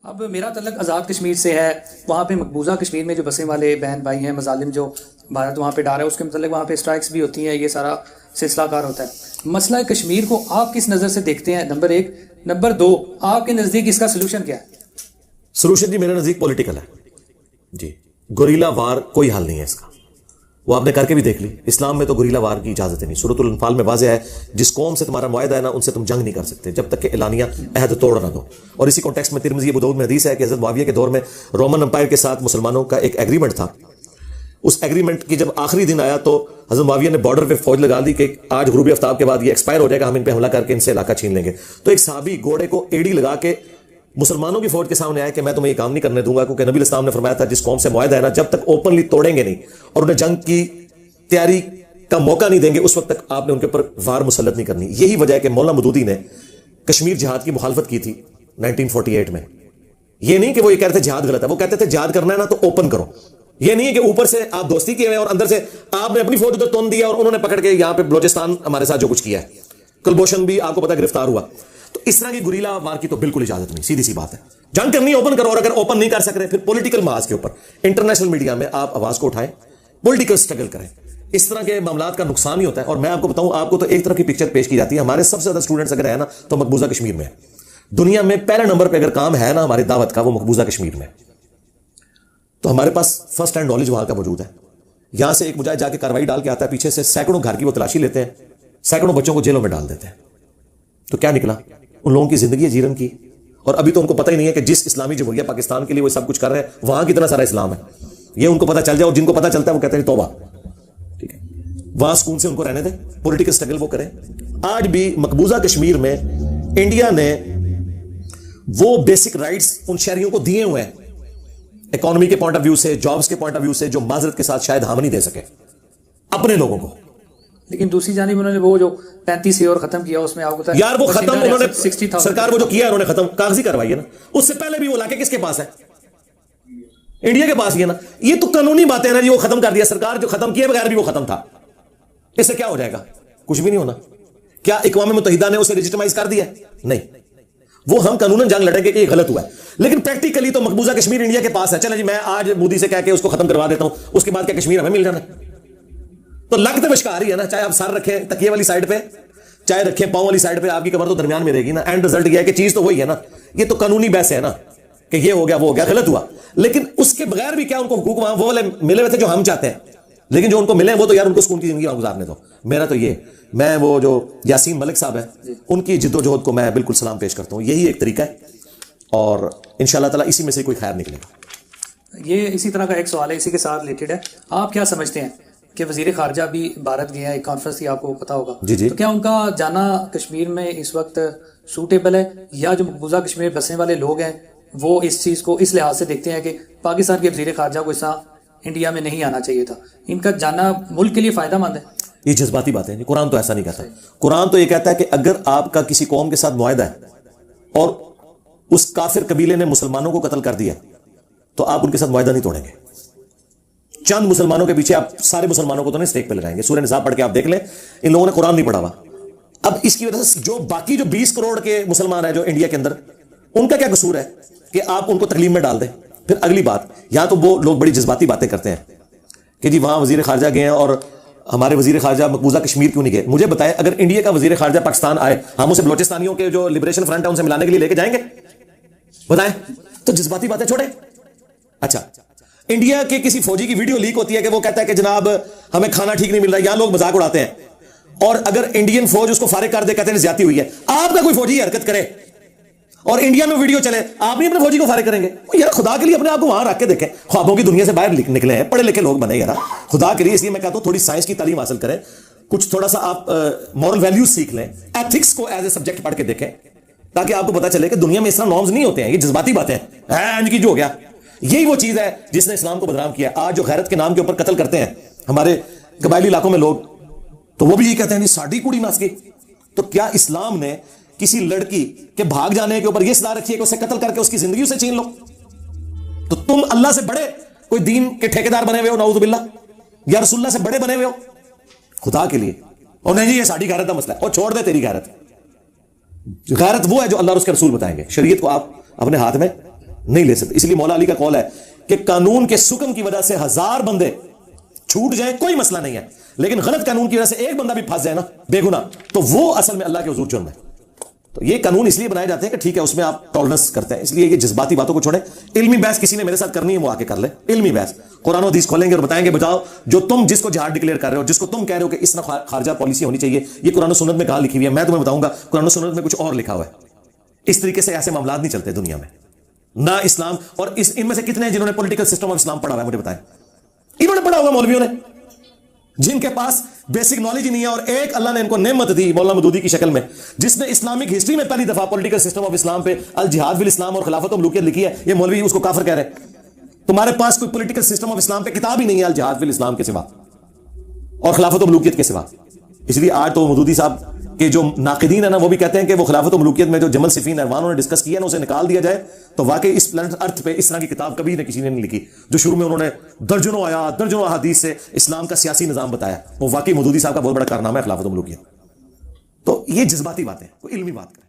اب میرا تعلق آزاد کشمیر سے ہے. وہاں پہ مقبوضہ کشمیر میں جو بسیں والے بہن بھائی ہیں، مظالم جو بھارت وہاں پہ ڈال رہا ہے، اس کے متعلق وہاں پہ اسٹرائکس بھی ہوتی ہیں، یہ سارا سلسلہ کار ہوتا ہے. مسئلہ کشمیر کو آپ کس نظر سے دیکھتے ہیں؟ نمبر 1. نمبر 2، آپ کے نزدیک اس کا سلوشن کیا ہے؟ سلوشن جی میرے نزدیک پولیٹیکل ہے جی. گوریلا وار کوئی حل نہیں ہے اس کا. وہ آپ نے کر کے بھی دیکھ لی. اسلام میں تو گوریلا وار کی اجازت نہیں. سورۃ الانفال میں واضح ہے، جس قوم سے تمہارا معاہدہ ہے نا، ان سے تم جنگ نہیں کر سکتے جب تک کہ اعلانیہ عہد توڑ نہ دو. اور اسی کانٹیکسٹ میں ترمذی ابو داؤد میں حدیث ہے کہ حضرت معاویہ کے دور میں رومن امپائر کے ساتھ مسلمانوں کا ایک ایگریمنٹ تھا. اس ایگریمنٹ کی جب آخری دن آیا تو حضرت معاویہ نے بارڈر پہ فوج لگا دی کہ آج غروب آفتاب کے بعد یہ ایکسپائر ہو جائے گا، ہم ان پہ حملہ کر کے ان سے علاقہ چھین لیں گے. تو ایک صحابی گھوڑے کو ایڑی لگا کے مسلمانوں کی فوج کے سامنے آیا کہ میں تمہیں یہ کام نہیں کرنے دوں گا، کیونکہ نبی الاسلام نے فرمایا تھا جس قوم سے معاہدہ ہے نا، جب تک اوپنلی توڑیں گے نہیں اور انہیں جنگ کی تیاری کا موقع نہیں دیں گے، اس وقت تک آپ نے ان کے اوپر وار مسلط نہیں کرنی. یہی وجہ ہے کہ مولانا مودودی نے کشمیر جہاد کی مخالفت کی تھی 1948 میں. یہ نہیں کہ وہ یہ کہتے تھے جہاد غلط ہے، وہ کہتے تھے جہاد کرنا ہے نا تو اوپن کرو. یہ نہیں ہے کہ اوپر سے آپ دوستی کیے ہوئے اور اندر سے آپ نے اپنی فوج ادھر تون دیا اور انہوں نے پکڑ کے یہاں پہ بلوچستان ہمارے ساتھ جو کچھ کیا ہے. کلبھوشن بھی آپ کو پتا گرفتار ہوا. تو اس طرح کی گوریلا وار کی تو بالکل اجازت نہیں. سیدھی سی بات ہے، جنگ کرنی اوپن کرو، اور اگر اوپن نہیں کر سک رہے پھر پولیٹیکل محاذ کے اوپر انٹرنیشنل میڈیا میں آپ آواز کو اٹھائیں، پولیٹیکل سٹرگل کریں. اس طرح کے معاملات کا نقصان ہی ہوتا ہے. اور میں آپ کو بتاؤں، آپ کو تو ایک طرح کی پکچر پیش کی جاتی ہے. ہمارے سب سے زیادہ اسٹوڈنٹس اگر ہے نا تو مقبوضہ کشمیر میں ہے. دنیا میں پہلے نمبر پہ اگر کام ہے نا ہماری دعوت کا، وہ مقبوضہ کشمیر میں. تو ہمارے پاس فرسٹ ہینڈ نالج وہاں کا موجود ہے. یہاں سے ایک مجاہد جا کے کاروائی ڈال کے آتا ہے، پیچھے سے سینکڑوں گھر کی وہ تلاشی لیتے ہیں، سینکڑوں بچوں کو جیلوں میں ڈال دیتے ہیں. تو کیا نکلا؟ ان لوگوں کی زندگی ہے جیرن کی. اور ابھی تو ان کو پتہ ہی نہیں ہے کہ جس اسلامی جمہوریہ پاکستان کے لیے وہ سب کچھ کر رہے ہیں وہاں کتنا سارا اسلام ہے. یہ ان کو پتہ چل جائے، اور جن کو پتہ چلتا ہے وہ کہتے ہیں توبہ. ٹھیک ہے، وہاں سکون سے ان کو رہنے دیں، پولیٹیکل سٹرگل وہ کریں. آج بھی مقبوضہ کشمیر میں انڈیا نے وہ بیسک رائٹس ان شہریوں کو دیے ہوئے ہیں، اکانومی کے پوائنٹ آف ویو سے، جابز کے پوائنٹ آف ویو سے، جو معذرت کے ساتھ شاید ہم نہیں دے سکے اپنے لوگوں کو. لیکن دوسری جانب انہوں نے وہ جو 35 اور ختم کیا، اس میں آپ کو یار وہ ختم انہوں نے 60,000 سرکار وہ جو کیا انہوں نے ختم کاغذی کروائی ہے نا. اس سے پہلے بھی وہ علاقے کس کے پاس ہے؟ انڈیا کے پاس ہی ہے نا. یہ تو قانونی باتیں ہیں نا جی. وہ ختم کر دیا سرکار، جو ختم کیے بغیر بھی وہ ختم تھا. اس سے کیا ہو جائے گا؟ کچھ بھی نہیں ہونا. کیا اقوام متحدہ نے اسے لیجیٹمائز کر دیا؟ نہیں. وہ ہم قانوناً جنگ لڑیں گے کہ یہ غلط ہوا ہے، لیکن پریکٹیکلی تو مقبوضہ کشمیر انڈیا کے پاس ہے. چلے جی میں آج مودی سے کہہ کے اس کو ختم کروا دیتا ہوں، اس کے بعد کیا کشمیر ہمیں مل جانا ہے؟ تو لگتے بشکار ہی ہے نا. چاہے آپ سر رکھیں تکیے والی سائڈ پہ، چاہے رکھیں پاؤں والی سائڈ پہ، آپ کی کمر تو درمیان میں رہے گی نا. اینڈ رزلٹ یہ ہے کہ چیز تو وہی ہے نا. یہ تو قانونی بحث ہے نا کہ یہ ہو گیا وہ ہو گیا، غلط ہوا. لیکن اس کے بغیر بھی کیا ان کو حقوق وہاں وہ والے ملے ہوئے تھے جو ہم چاہتے ہیں، لیکن جو ان کو ملے ہیں وہ تو یار ان کو سکون کی زندگی گزارنے دو. میرا تو یہ، میں وہ جو یاسین ملک صاحب ہیں ان کی جد و جہد کو میں بالکل سلام پیش کرتا ہوں. یہی ایک طریقہ ہے اور انشاءاللہ تعالیٰ اسی میں سے کوئی خیر نکلے گا. یہ اسی طرح کا ایک سوال ہے، اسی کے ساتھ ریلیٹڈ ہے. آپ کیا سمجھتے ہیں کہ وزیر خارجہ بھی بھارت گئے ہیں، ایک کانفرنس تھی آپ کو پتا ہوگا، جی تو کیا ان کا جانا کشمیر میں اس وقت سوٹیبل ہے، یا جو مقبوضہ کشمیر بسنے والے لوگ ہیں وہ اس چیز کو اس لحاظ سے دیکھتے ہیں کہ پاکستان کے وزیر خارجہ کو اس طرح انڈیا میں نہیں آنا چاہیے تھا؟ ان کا جانا ملک کے لیے فائدہ مند ہے؟ یہ جذباتی باتیں ہیں. قرآن تو ایسا نہیں کہتا. قرآن تو یہ کہتا ہے کہ اگر آپ کا کسی قوم کے ساتھ معاہدہ ہے اور اس کافر قبیلے نے مسلمانوں کو قتل کر دیا تو آپ ان کے ساتھ معاہدہ نہیں توڑیں گے. چند مسلمانوں کے پیچھے آپ سارے مسلمانوں کو تو نہیں اسٹیک پہ لگائیں گے. سورہ نساء پڑھ کے آپ دیکھ لیں، ان لوگوں نے قرآن نہیں پڑھا ہوا. اب اس کی وجہ سے جو باقی جو 20 کروڑ کے مسلمان ہیں جو انڈیا کے اندر، ان کا کیا قصور ہے کہ آپ ان کو تکلیف میں ڈال دیں؟ پھر اگلی بات، یہاں تو وہ لوگ بڑی جذباتی باتیں کرتے ہیں کہ جی وہاں وزیر خارجہ گئے ہیں اور ہمارے وزیر خارجہ مقبوضہ کشمیر کیوں نہیں گئے. مجھے بتائیں، اگر انڈیا کا وزیر خارجہ پاکستان آئے، ہم اسے بلوچستانیوں کے جو لبریشن فرنٹ ہے ان سے ملانے کے لیے لے کے جائیں گے؟ بتائیں. تو جذباتی باتیں چھوڑیں. اچھا، انڈیا کے کسی فوجی کی ویڈیو لیک ہوتی ہے کہ وہ کہتا ہے کہ جناب ہمیں کھانا ٹھیک نہیں مل رہا. یہاں لوگ مذاق اڑاتے ہیں، اور اگر انڈین فوج اس کو فارغ کر دے کہتے ہیں زیادتی ہوئی ہے. آپ کا کوئی فوجی حرکت کرے اور انڈیا میں ویڈیو چلے، آپ نہیں اپنے فوجی کو فارغ کریں گے؟ یار خدا کے لیے اپنے آپ کو وہاں رکھ کے دیکھیں. خوابوں کی دنیا سے باہر نکلے ہیں، پڑھے لکھے لوگ بنے. یار خدا کے لیے اس لیے میں کہتا ہوں تھوڑی سائنس کی تعلیم حاصل کریں، کچھ تھوڑا سا آپ مورل ویلیوز سیکھ لیں، ایتھکس کو ایز اے سبجیکٹ پڑھ کے دیکھیں، تاکہ آپ کو پتا چلے کہ دنیا میں اس طرح نارمز نہیں ہوتے ہیں. یہ جذباتی باتیں ہیں کی جو ہو گیا. یہی وہ چیز ہے جس نے اسلام کو بدنام کیا. آج جو غیرت کے نام کے اوپر قتل کرتے ہیں ہمارے قبائلی علاقوں میں لوگ، تو وہ بھی یہ کہتے ہیں ساڑی کوڑی ناس کی. تو کیا اسلام نے کسی لڑکی کے بھاگ جانے کے اوپر یہ صدا رکھی ہے کہ اسے قتل کر کے اس کی زندگی اسے چھین لو؟ تو تم اللہ سے بڑے کوئی دین کے ٹھیکیدار بنے ہوئے ہو نعوذ باللہ، یا رسول اللہ سے بڑے بنے ہوئے ہو خدا کے لیے. اور نہیں جی یہ ساڑی غیرت کا مسئلہ ہے، اور چھوڑ دے تیری غیرت وہ ہے جو اللہ اور اس کے رسول بتائیں گے. شریعت کو آپ اپنے ہاتھ میں نہیں لے سکتے. اس لیے مولا علی کا قول ہے کہ قانون کے سکم کی وجہ سے 1000 بندے چھوٹ جائیں کوئی مسئلہ نہیں ہے, لیکن غلط قانون کی وجہ سے ایک بندہ بھی پھنس جائے نا بے گناہ, تو وہ اصل میں اللہ کے حضور جرم ہے. تو یہ قانون اس لیے بنائے جاتے ہیں کہ ٹھیک ہے اس میں آپ ٹالرنس کرتے ہیں, اس لیے یہ جذباتی باتوں کو چھوڑیں. علمی بحث کسی نے میرے ساتھ کرنی ہے وہ آ کے کر لے, علمی بحث قرآن و حدیث کھولیں گے اور بتائیں گے بتاؤ جو تم جس کو جہاد ڈکلیئر کر رہے ہو, جس کو تم کہہ رہے ہو کہ اس طرح خارجہ پالیسی ہونی چاہیے, یہ قرآن و سنت میں کہاں لکھی ہوئی ہے؟ میں تمہیں بتاؤں گا قرآن و سنت میں کچھ اور لکھا ہوا ہے. اس طریقے سے ایسے معاملات نہیں چلتے دنیا میں, نہ اسلام. اور ان میں سے کتنے ہیں جنہوں نے پولیٹیکل سسٹم آف اسلام پڑھا ہوا ہے؟ مجھے بتائیں. انہوں نے پڑھا ہوگا مولویوں نے, جن کے پاس بیسک نالج ہی نہیں ہے. اور ایک اللہ نے ان کو نعمت دی مولانا مودودی کی شکل میں, جس نے اسلامک ہسٹری میں پہلی دفعہ پولیٹیکل سسٹم آف اسلام پہ الجہاد فی الاسلام اور خلافت و ملوکیت لکھی ہے. یہ مولوی اس کو کافر کہہ رہے ہیں. تمہارے پاس کوئی پولیٹیکل سسٹم آف اسلام پہ کتاب ہی نہیں ہے الجہاد فی الاسلام کے سوا اور خلافت و ملوکیت کے سوا. اس لیے آج تو مودودی صاحب کے جو ناقدین ہیں نا وہ بھی کہتے ہیں کہ وہ خلافت و ملوکیت میں جو جمل صفین احوان نے ڈسکس کیا نا اسے نکال دیا جائے تو واقعی اس پلانٹ ارتھ پہ اس طرح کی کتاب کبھی کسی نے نہیں لکھی, جو شروع میں انہوں نے درجنوں آیات درجنوں احادیث سے اسلام کا سیاسی نظام بتایا. وہ واقعی مودودی صاحب کا بہت بڑا کارنامہ ہے خلافت و ملوکیت. تو یہ جذباتی باتیں, کوئی علمی بات کریں.